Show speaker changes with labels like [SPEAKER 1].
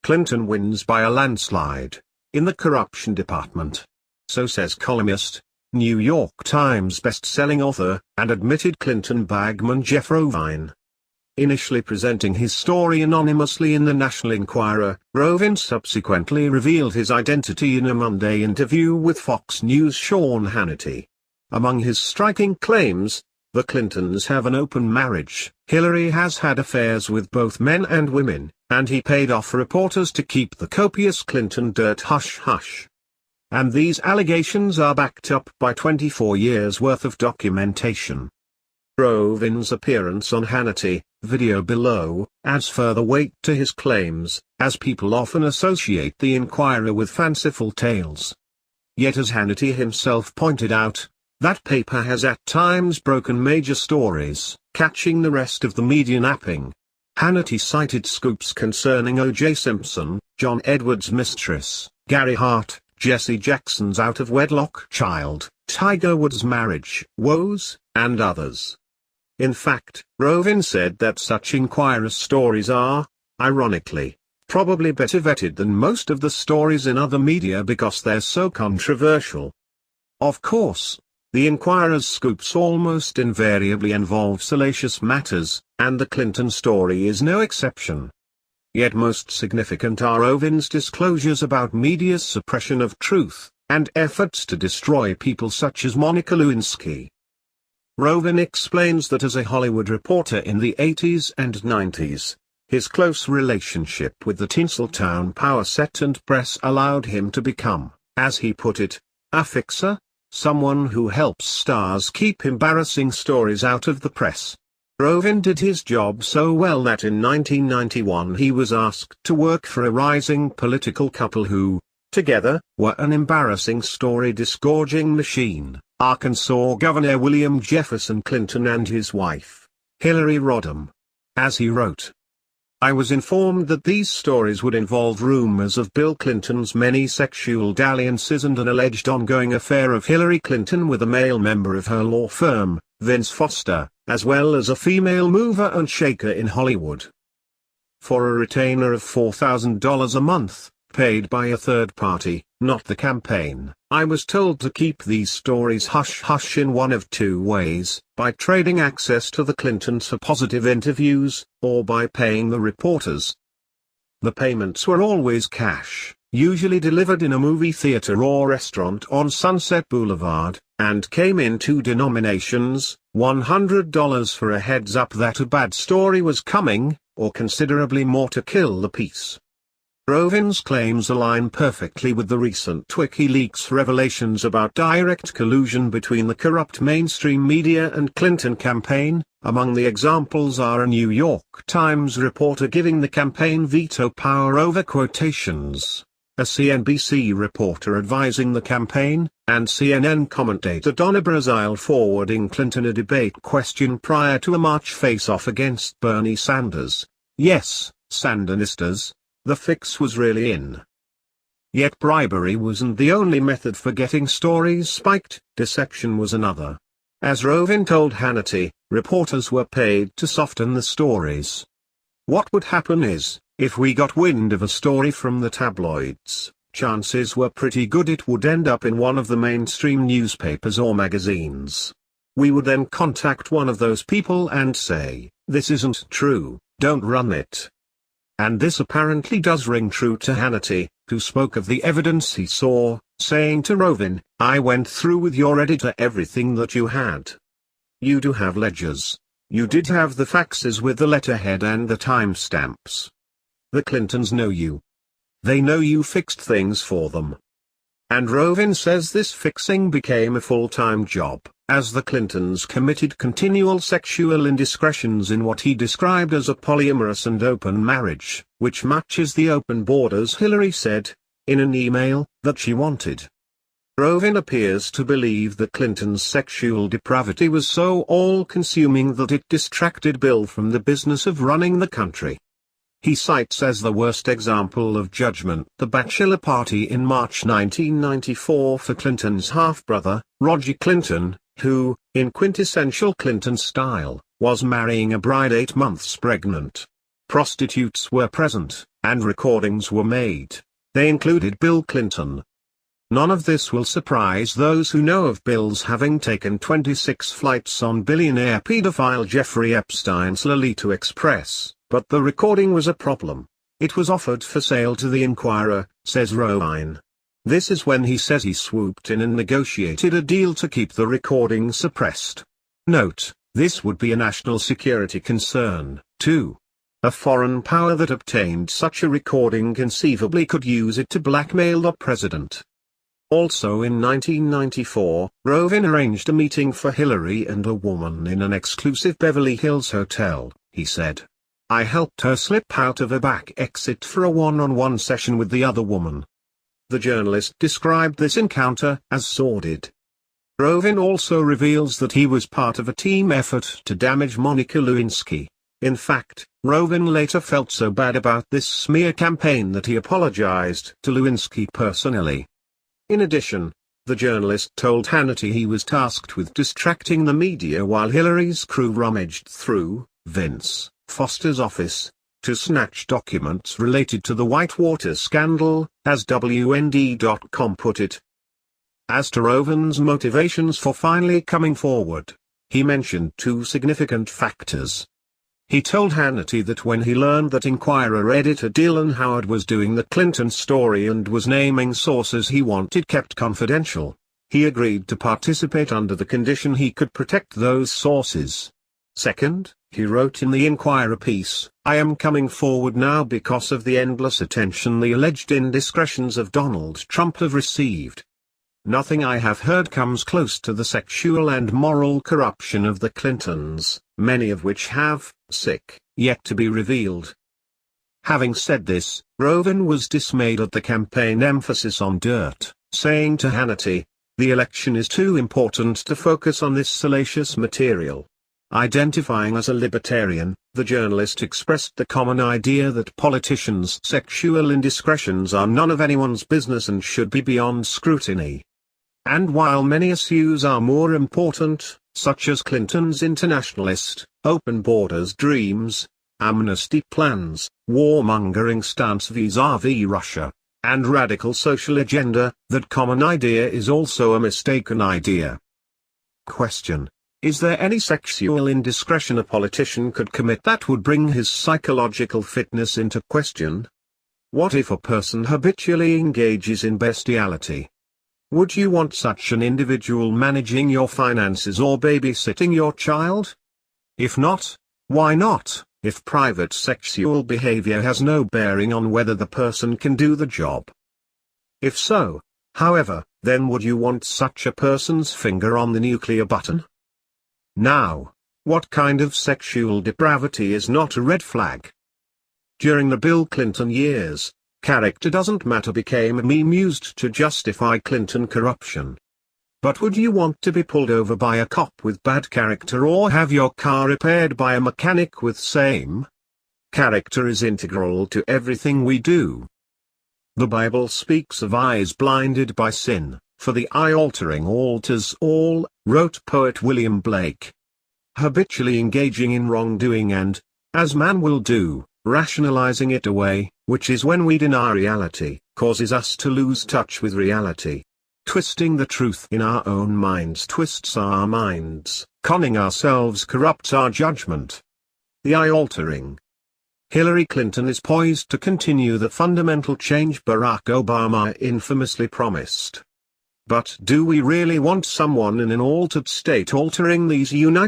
[SPEAKER 1] Clinton wins by a landslide in the corruption department. So says columnist, New York Times best-selling author, and admitted Clinton bagman Jeff Rovin. Initially presenting his story anonymously in the National Enquirer, Rovin subsequently revealed his identity in a Monday interview with Fox News' Sean Hannity. Among his striking claims, the Clintons have an open marriage, Hillary has had affairs with both men and women, and he paid off reporters to keep the copious Clinton dirt hush-hush. And these allegations are backed up by 24 years' worth of documentation. Rovin's appearance on Hannity, video below, adds further weight to his claims, as people often associate the Enquirer with fanciful tales. Yet as Hannity himself pointed out, that paper has at times broken major stories, catching the rest of the media napping. Hannity cited scoops concerning O.J. Simpson, John Edwards' mistress, Gary Hart, Jesse Jackson's out-of-wedlock child, Tiger Woods' marriage woes, and others. In fact, Rovin said that such Enquirer stories are, ironically, probably better vetted than most of the stories in other media because they're so controversial. Of course, the Enquirer's scoops almost invariably involve salacious matters, and the Clinton story is no exception. Yet most significant are Rovin's disclosures about media's suppression of truth, and efforts to destroy people such as Monica Lewinsky. Rovin explains that as a Hollywood reporter in the 80s and 90s, his close relationship with the Tinseltown power set and press allowed him to become, as he put it, a fixer, someone who helps stars keep embarrassing stories out of the press. Rovin did his job so well that in 1991 he was asked to work for a rising political couple who, together, were an embarrassing story disgorging machine. Arkansas Governor William Jefferson Clinton and his wife, Hillary Rodham. As he wrote, I was informed that these stories would involve rumors of Bill Clinton's many sexual dalliances and an alleged ongoing affair of Hillary Clinton with a male member of her law firm, Vince Foster, as well as a female mover and shaker in Hollywood. For a retainer of $4,000 a month, paid by a third party, not the campaign, I was told to keep these stories hush-hush in one of two ways, by trading access to the Clintons for positive interviews, or by paying the reporters. The payments were always cash, usually delivered in a movie theater or restaurant on Sunset Boulevard, and came in two denominations, $100 for a heads up that a bad story was coming, or considerably more to kill the piece. Rovin's claims align perfectly with the recent WikiLeaks revelations about direct collusion between the corrupt mainstream media and Clinton campaign. Among the examples are a New York Times reporter giving the campaign veto power over quotations, a CNBC reporter advising the campaign, and CNN commentator Donna Brazile forwarding Clinton a debate question prior to a March face-off against Bernie Sanders. Yes, Sandinistas. The fix was really in. Yet bribery wasn't the only method for getting stories spiked, deception was another. As Rovin told Hannity, reporters were paid to soften the stories. What would happen is, if we got wind of a story from the tabloids, chances were pretty good it would end up in one of the mainstream newspapers or magazines. We would then contact one of those people and say, this isn't true, don't run it. And this apparently does ring true to Hannity, who spoke of the evidence he saw, saying to Rovin, I went through with your editor everything that you had. You do have ledgers. You did have the faxes with the letterhead and the timestamps. The Clintons know you. They know you fixed things for them. And Rovin says this fixing became a full-time job, as the Clintons committed continual sexual indiscretions in what he described as a polyamorous and open marriage, which matches the open borders Hillary said, in an email, that she wanted. Rovin appears to believe that Clinton's sexual depravity was so all-consuming that it distracted Bill from the business of running the country. He cites as the worst example of judgment the bachelor party in March 1994 for Clinton's half-brother, Roger Clinton, who, in quintessential Clinton style, was marrying a bride 8 months pregnant. Prostitutes were present, and recordings were made. They included Bill Clinton. None of this will surprise those who know of Bill's having taken 26 flights on billionaire pedophile Jeffrey Epstein's Lolita Express, but the recording was a problem. It was offered for sale to the Inquirer, says Rovine. This is when he says he swooped in and negotiated a deal to keep the recording suppressed. Note, this would be a national security concern, too. A foreign power that obtained such a recording conceivably could use it to blackmail the president. Also in 1994, Rovin arranged a meeting for Hillary and a woman in an exclusive Beverly Hills hotel, he said. I helped her slip out of a back exit for a one-on-one session with the other woman. The journalist described this encounter as sordid. Rovin also reveals that he was part of a team effort to damage Monica Lewinsky. In fact, Rovin later felt so bad about this smear campaign that he apologized to Lewinsky personally. In addition, the journalist told Hannity he was tasked with distracting the media while Hillary's crew rummaged through Vince Foster's office to snatch documents related to the Whitewater scandal, as WND.com put it. As to Rovin's motivations for finally coming forward, he mentioned two significant factors. He told Hannity that when he learned that Inquirer editor Dylan Howard was doing the Clinton story and was naming sources he wanted kept confidential, he agreed to participate under the condition he could protect those sources. Second, he wrote in the Inquirer piece, I am coming forward now because of the endless attention the alleged indiscretions of Donald Trump have received. Nothing I have heard comes close to the sexual and moral corruption of the Clintons, many of which have, yet to be revealed. Having said this, Rovin was dismayed at the campaign emphasis on dirt, saying to Hannity, the election is too important to focus on this salacious material. Identifying as a libertarian, the journalist expressed the common idea that politicians' sexual indiscretions are none of anyone's business and should be beyond scrutiny. And while many issues are more important, such as Clinton's internationalist, open borders dreams, amnesty plans, warmongering stance vis-à-vis Russia, and radical social agenda, that common idea is also a mistaken idea. Question: is there any sexual indiscretion a politician could commit that would bring his psychological fitness into question? What if a person habitually engages in bestiality? Would you want such an individual managing your finances or babysitting your child? If not, why not, if private sexual behavior has no bearing on whether the person can do the job? If so, however, then would you want such a person's finger on the nuclear button? Now, what kind of sexual depravity is not a red flag? During the Bill Clinton years, character doesn't matter became a meme used to justify Clinton corruption. But would you want to be pulled over by a cop with bad character or have your car repaired by a mechanic with same? Character is integral to everything we do. The Bible speaks of eyes blinded by sin, for the eye-altering alters all, wrote poet William Blake. Habitually engaging in wrongdoing and, as man will do, rationalizing it away, which is when we deny reality, causes us to lose touch with reality. Twisting the truth in our own minds twists our minds, conning ourselves corrupts our judgment. The eye-altering. Hillary Clinton is poised to continue the fundamental change Barack Obama infamously promised. But do we really want someone in an altered state altering these United